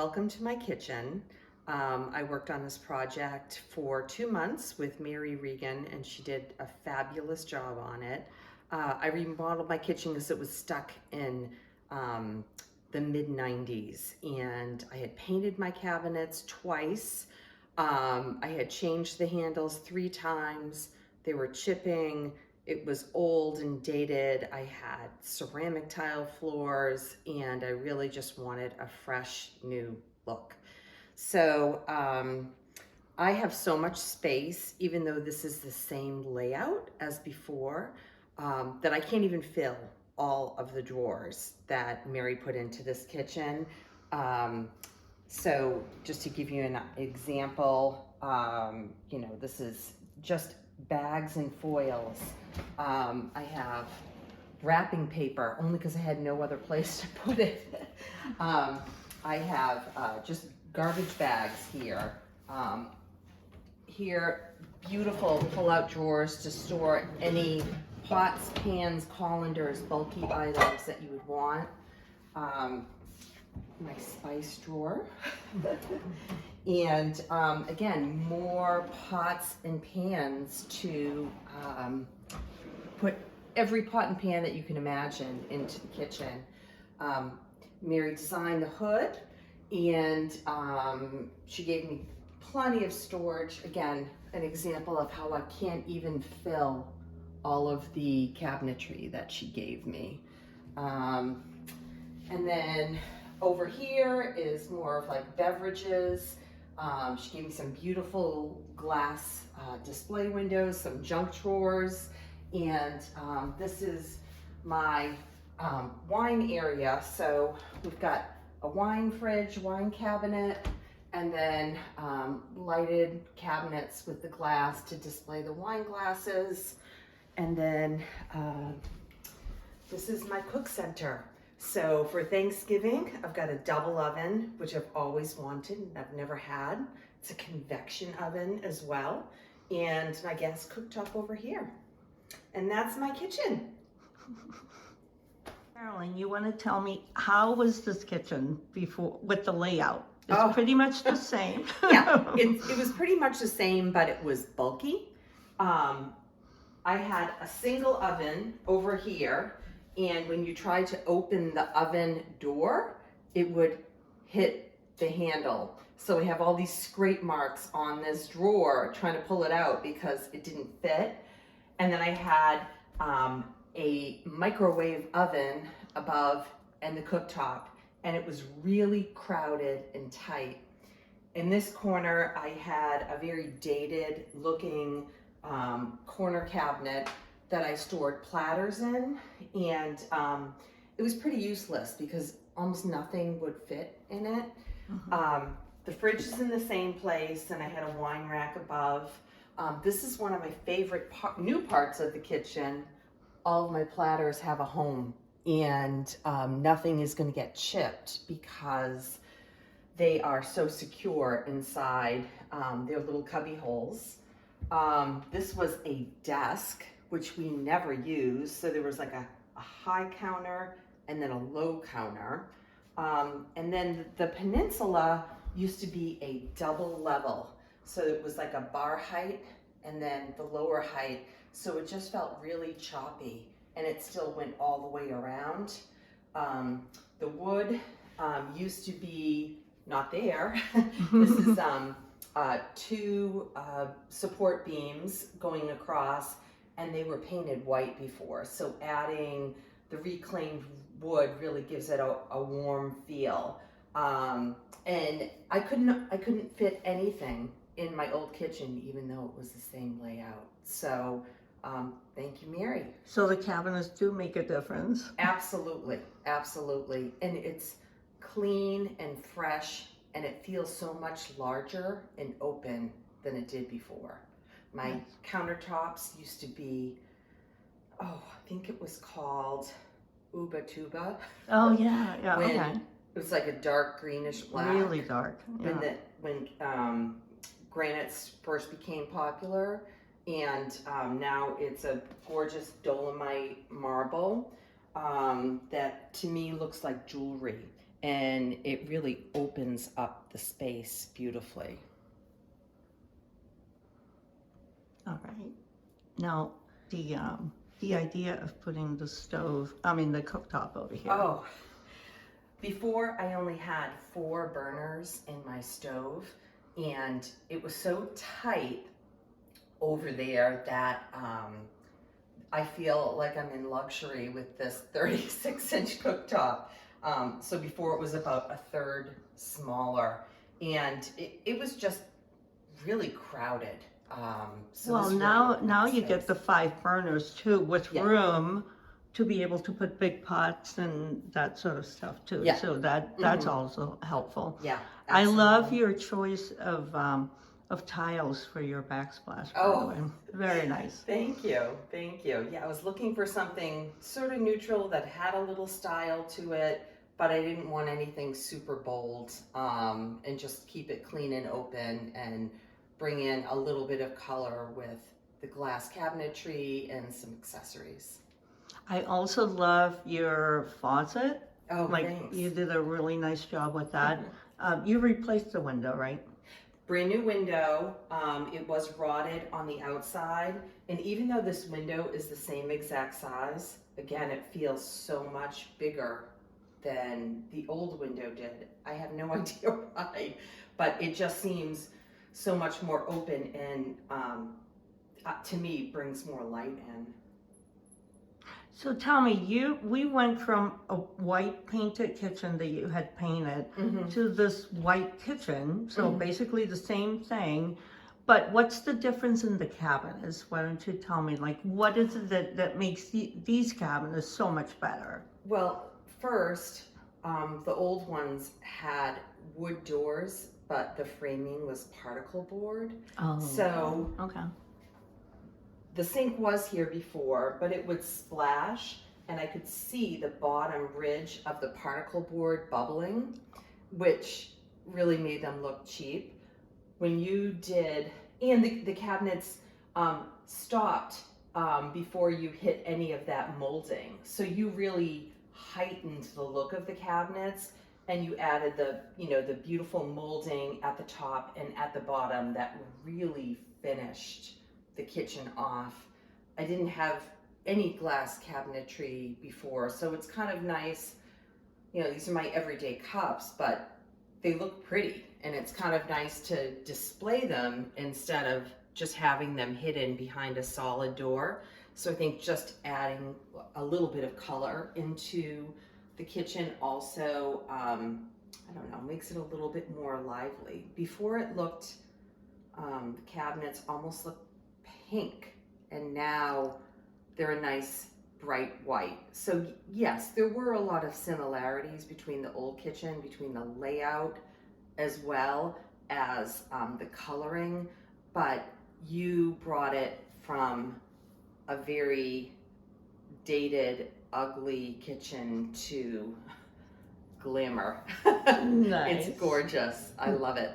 welcome to my kitchen. I worked on this project for 2 months with Mary Regan, and she did a fabulous job on it. I remodeled my kitchen because it was stuck in the mid-90s, and I had painted my cabinets twice. I had changed the handles 3 times. They were chipping. It was old and dated. I had ceramic tile floors, and I really just wanted a fresh new look. So I have so much space, even though this is the same layout as before, that I can't even fill all of the drawers that Mary put into this kitchen. So just to give you an example, this is just bags and foils. I have wrapping paper, only because I had no other place to put it. I have just garbage bags here. Here, beautiful pull-out drawers to store any pots, pans, colanders, bulky items that you would want. My spice drawer. And again, more pots and pans to put every pot and pan that you can imagine into the kitchen. Mary designed the hood, and she gave me plenty of storage. Again, an example of how I can't even fill all of the cabinetry that she gave me. And then over here is more of like beverages. She gave me some beautiful glass display windows, some junk drawers, and this is my wine area. So we've got a wine fridge, wine cabinet, and then lighted cabinets with the glass to display the wine glasses. And then this is my cook center. So for Thanksgiving, I've got a double oven, which I've always wanted and I've never had. It's a convection oven as well. And my gas cooktop over here. And that's my kitchen. Carolyn, you want to tell me, how was this kitchen before with the layout? It's Oh. pretty much the same. Yeah, it was pretty much the same, but it was bulky. I had a single oven over here, and when you tried to open the oven door, it would hit the handle. So we have all these scrape marks on this drawer trying to pull it out because it didn't fit. And then I had a microwave oven above and the cooktop, and it was really crowded and tight. In this corner, I had a very dated looking corner cabinet that I stored platters in, and it was pretty useless because almost nothing would fit in it. Mm-hmm. The fridge is in the same place, and I had a wine rack above. This is one of my favorite new parts of the kitchen. All of my platters have a home, and nothing is going to get chipped because they are so secure inside their little cubby holes. This was a desk, which we never used. So there was like a high counter and then a low counter. And then the peninsula used to be a double level. So it was like a bar height and then the lower height. So it just felt really choppy, and it still went all the way around. The wood used to be not there. This is 2 support beams going across, and they were painted white before. So adding the reclaimed wood really gives it a warm feel. And I couldn't fit anything in my old kitchen, even though it was the same layout. So thank you, Mary. So the cabinets do make a difference. Absolutely, absolutely. And it's clean and fresh, and it feels so much larger and open than it did before. My countertops used to be, I think it was called Uba Tuba. Oh yeah, yeah, when okay. It was like a dark greenish black. Really dark. Yeah. When granites first became popular, and now it's a gorgeous dolomite marble that to me looks like jewelry. and it really opens up the space beautifully. All right. Now, the idea of putting the the cooktop over here. Oh, before I only had 4 burners in my stove, and it was so tight over there that I feel like I'm in luxury with this 36-inch cooktop. So before it was about a third smaller, and it was just really crowded. So Well, this really now opened now up you get space. the 5 burners too, with Yeah. room to be able to put big pots and that sort of stuff too. Yeah. So that's Mhm. also helpful. Yeah, I love absolutely. your choice of tiles for your backsplash. By Oh. the way. Very nice. Thank you, thank you. Yeah, I was looking for something sort of neutral that had a little style to it, but I didn't want anything super bold, and just keep it clean and open and bring in a little bit of color with the glass cabinetry and some accessories. I also love your faucet. Oh, Like thanks. you did a really nice job with that. You replaced the window, right? Brand new window. It was rotted on the outside, and even though this window is the same exact size, again, it feels so much bigger than the old window did. I have no idea why, but it just seems so much more open, and to me brings more light in. So tell me, we went from a white painted kitchen that you had painted to this white kitchen, so basically the same thing, but what's the difference in the cabinets? Why don't you tell me, like, what is it that makes these cabinets so much better? Well, first, the old ones had wood doors, but the framing was particle board. Oh, So okay. the sink was here before, but it would splash, and I could see the bottom ridge of the particle board bubbling, which really made them look cheap. When you did, and the cabinets stopped before you hit any of that molding. So you really heightened the look of the cabinets, and you added the beautiful molding at the top and at the bottom that really finished the kitchen off. I didn't have any glass cabinetry before, so it's kind of nice. These are my everyday cups, but they look pretty, and it's kind of nice to display them instead of just having them hidden behind a solid door. So I think just adding a little bit of color into the kitchen also, I don't know, makes it a little bit more lively. Before it looked, the cabinets almost looked pink, and now they're a nice bright white. So yes, there were a lot of similarities between the old kitchen, between the layout as well as the coloring, but you brought it from a very dated, ugly kitchen to glamour. Nice. It's gorgeous. I love it.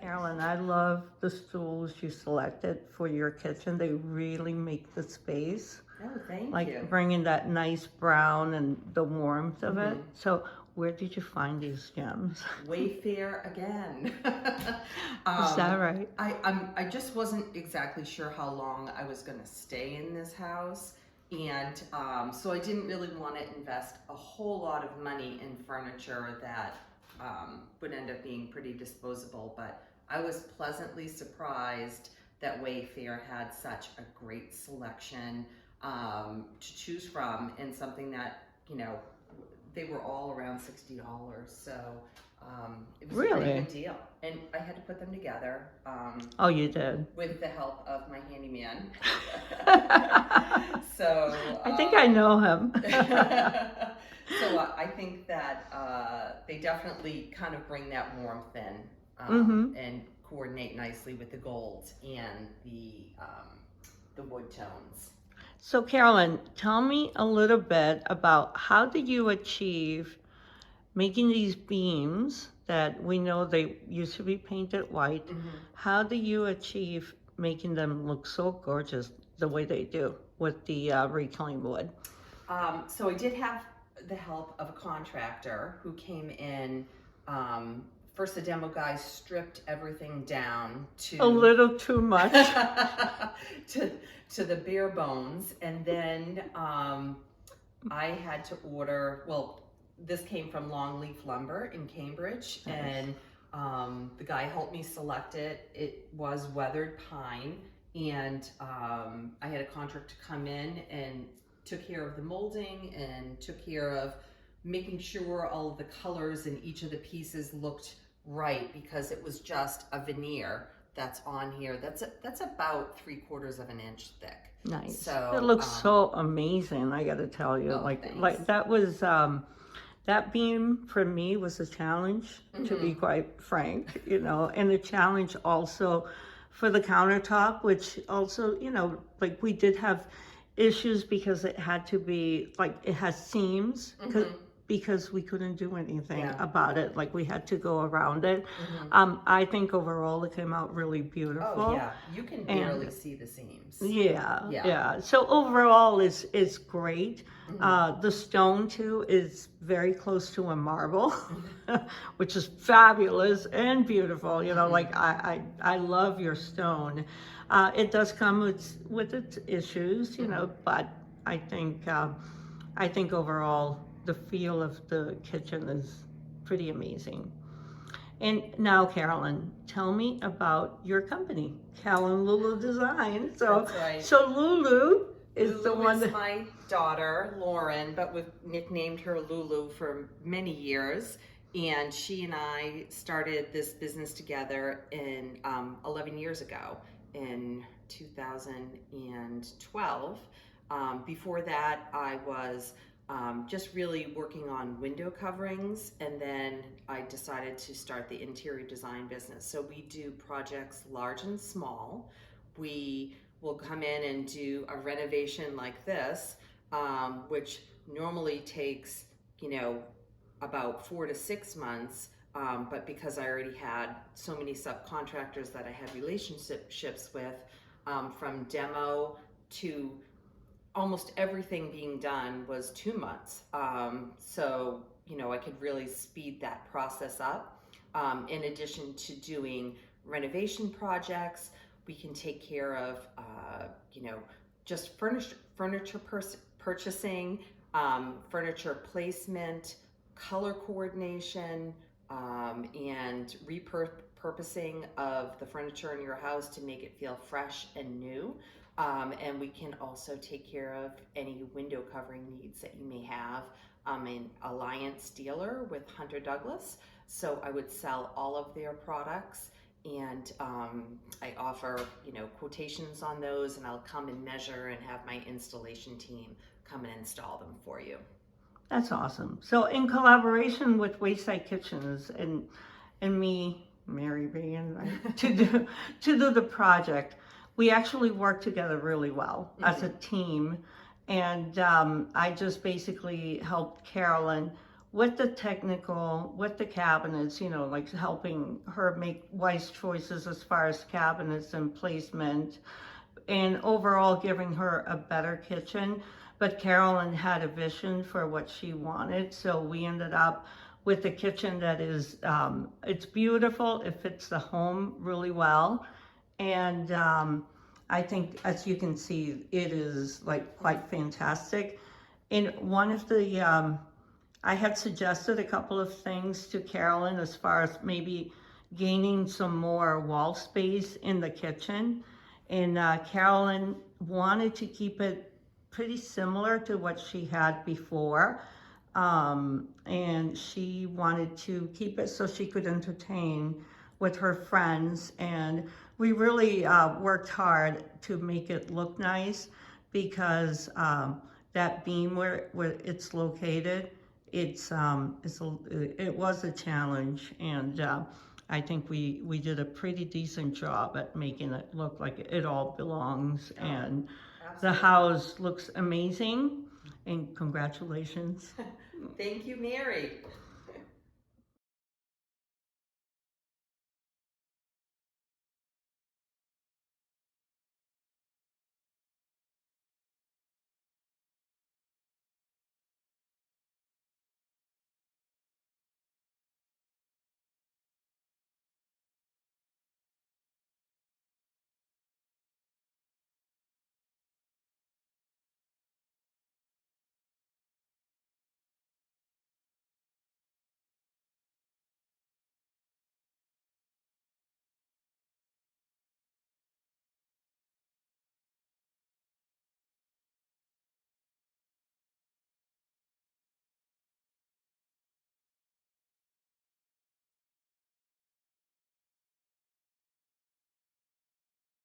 Carolyn, I love the stools you selected for your kitchen. They really make the space. Oh, thank Like you. bringing that nice brown and the warmth of it. So where did you find these gems? Wayfair again. Is that right? I just wasn't exactly sure how long I was going to stay in this house, and so I didn't really want to invest a whole lot of money in furniture that would end up being pretty disposable. But I was pleasantly surprised that Wayfair had such a great selection to choose from, and something that they were all around $60, so it was a Really? pretty good deal. And I had to put them together Oh, you did. with the help of my handyman. So I think I know him. so I think that they definitely kind of bring that warmth in and coordinate nicely with the gold and the wood tones. So Carolyn, tell me a little bit about how did you achieve making these beams that we know they used to be painted white. How do you achieve making them look so gorgeous the way they do with the reclaimed wood? So I did have the help of a contractor who came in. First, the demo guy stripped everything down to A little too much. to the bare bones, and then I had to order. Well, this came from Longleaf Lumber in Cambridge, Nice. and the guy helped me select it. It was weathered pine, and I had a contractor come in and took care of the molding and took care of making sure all of the colors in each of the pieces looked right, because it was just a veneer that's on here. That's about 3/4 of an inch thick. Nice. So It looks so amazing, I gotta tell you. Oh, like thanks. that was that beam for me was a challenge, to be quite frank, you know, and a challenge also for the countertop, which also, you know, like we did have issues because it had to be like it has seams because we couldn't do anything Yeah. about it. Like we had to go around it. I think overall it came out really beautiful. Oh yeah, you can barely see the seams. Yeah. So overall is great. The stone too is very close to a marble, which is fabulous and beautiful. You know, like I love your stone. It does come with its issues, you know, but I think overall the feel of the kitchen is pretty amazing. And now, Carolyn, tell me about your company, Carolyn Lulu Design. So, That's right. so Lulu is Lulu the one is that my daughter, Lauren, but we've nicknamed her Lulu for many years. And she and I started this business together in 11 years ago in 2012. Before that, I was just really working on window coverings, and then I decided to start the interior design business. So we do projects large and small. We will come in and do a renovation like this, which normally takes, you know, about 4 to 6 months. But because I already had so many subcontractors that I had relationships with, from demo to almost everything being done was 2 months. So, you know, I could really speed that process up. In addition to doing renovation projects, we can take care of, you know, just furniture purchasing, furniture placement, color coordination, and repurposing of the furniture in your house to make it feel fresh and new. And we can also take care of any window covering needs that you may have. I'm an Alliance dealer with Hunter Douglas, so I would sell all of their products, and I offer, you know, quotations on those, and I'll come and measure and have my installation team come and install them for you. That's awesome. So in collaboration with Wayside Kitchens and me, Mary Regan, right, to do the project, we actually work together really well as a team. And I just basically helped Carolyn with the technical, with the cabinets, you know, like helping her make wise choices as far as cabinets and placement, and overall giving her a better kitchen. But Carolyn had a vision for what she wanted, so we ended up with a kitchen that is, it's beautiful, it fits the home really well, and I think, as you can see, it is like quite fantastic. And one of the, I had suggested a couple of things to Carolyn as far as maybe gaining some more wall space in the kitchen, and Carolyn wanted to keep it pretty similar to what she had before, and she wanted to keep it so she could entertain with her friends. And we really worked hard to make it look nice, because that beam where it's located, it was a challenge, and I think we did a pretty decent job at making it look like it all belongs. And the house looks amazing, and congratulations. Thank you, Mary.